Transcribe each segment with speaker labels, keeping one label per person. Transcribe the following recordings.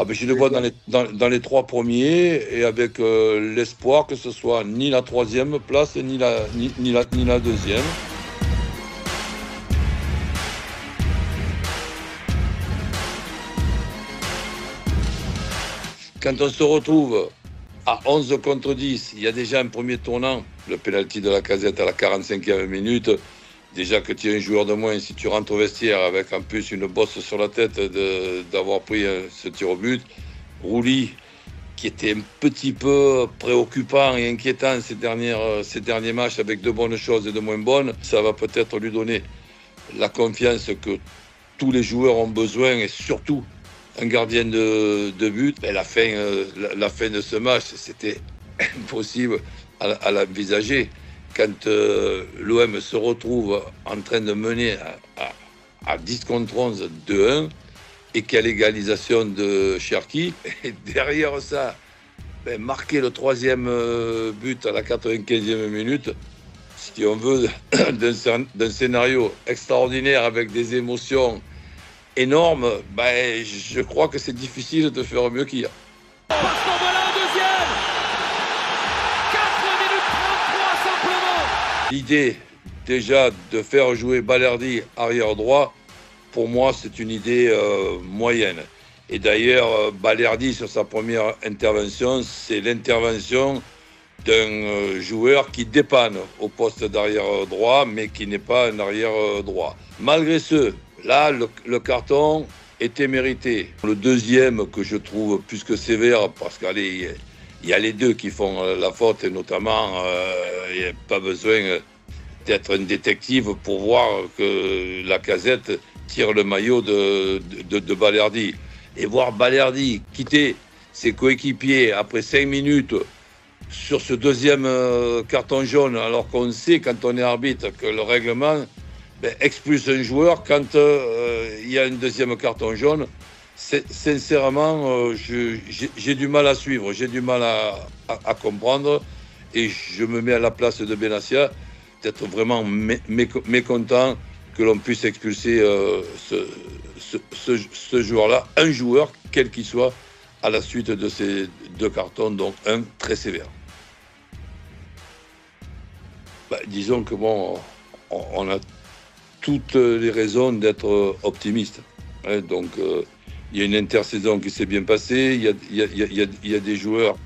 Speaker 1: Ah ben, je les vois dans les trois premiers et avec l'espoir que ce soit ni la troisième place ni la deuxième. Quand on se retrouve à 11 contre 10, il y a déjà un premier tournant, le pénalty de Lacazette à la 45e minute. Déjà que tu es un joueur de moins, si tu rentres au vestiaire avec en plus une bosse sur la tête d'avoir pris ce tir au but. Rouli, qui était un petit peu préoccupant et inquiétant ces derniers matchs avec de bonnes choses et de moins bonnes, ça va peut-être lui donner la confiance que tous les joueurs ont besoin et surtout un gardien de but. Et la fin de ce match, c'était impossible à l'envisager. Quand l'OM se retrouve en train de mener à 10 contre 11, 2-1, et qu'il y a l'égalisation de Cherki, et derrière ça, marquer le troisième but à la 95e minute, si on veut, d'un scénario extraordinaire avec des émotions énormes, je crois que c'est difficile de faire mieux qu'hier.
Speaker 2: Parce qu'on voilà un deuxième 4 minutes 33 simplement.
Speaker 1: L'idée déjà de faire jouer Balerdi arrière droit, pour moi c'est une idée moyenne. Et d'ailleurs, Balerdi sur sa première intervention, c'est l'intervention d'un joueur qui dépanne au poste d'arrière droit, mais qui n'est pas un arrière droit. Malgré ce, là, le carton était mérité. Le deuxième que je trouve plus que sévère, parce qu'il y a les deux qui font la faute, et notamment, il n'y a pas besoin d'être un détective pour voir que Lacazette tire le maillot de Balerdi. Et voir Balerdi quitter ses coéquipiers après 5 minutes sur ce deuxième carton jaune, alors qu'on sait, quand on est arbitre, que le règlement expulse un joueur quand il y a un deuxième carton jaune. Sincèrement, j'ai du mal à suivre, j'ai du mal à comprendre, et je me mets à la place de Benassia, d'être vraiment mécontent que l'on puisse expulser ce joueur-là, un joueur, quel qu'il soit, à la suite de ces deux cartons, donc un très sévère. Disons que on a toutes les raisons d'être optimiste. Donc, il y a une intersaison qui s'est bien passée, il y a des joueurs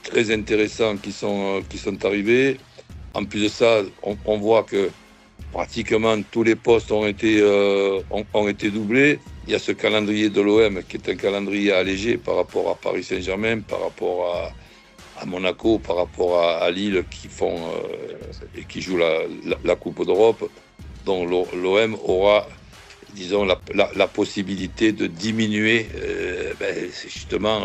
Speaker 1: très intéressants qui sont arrivés. En plus de ça, on voit que pratiquement tous les postes ont été doublés. Il y a ce calendrier de l'OM qui est un calendrier allégé par rapport à Paris Saint-Germain, par rapport à Monaco, par rapport à Lille qui jouent la Coupe d'Europe. Donc l'OM aura, disons, la possibilité de diminuer justement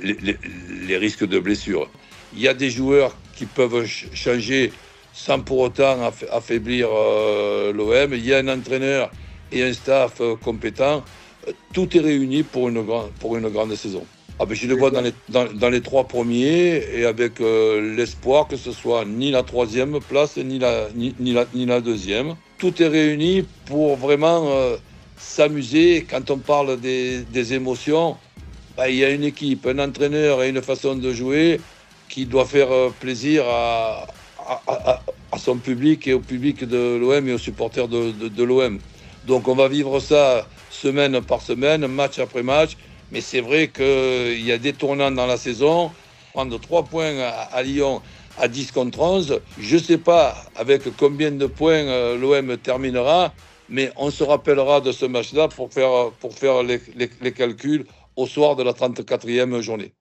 Speaker 1: les risques de blessures. Il y a des joueurs qui peuvent changer sans pour autant affaiblir l'OM. Il y a un entraîneur et un staff compétent. Tout est réuni pour une grande saison. Je le vois dans les trois premiers, et avec l'espoir que ce soit ni la troisième place ni la deuxième. Tout est réuni pour vraiment s'amuser. Quand on parle des émotions, il y a une équipe, un entraîneur et une façon de jouer qui doit faire plaisir à son public et au public de l'OM et aux supporters de l'OM. Donc on va vivre ça semaine par semaine, match après match. Mais c'est vrai qu'il y a des tournants dans la saison. Prendre 3 points à Lyon à 10 contre 11, je ne sais pas avec combien de points l'OM terminera, mais on se rappellera de ce match-là pour faire les calculs au soir de la 34e journée.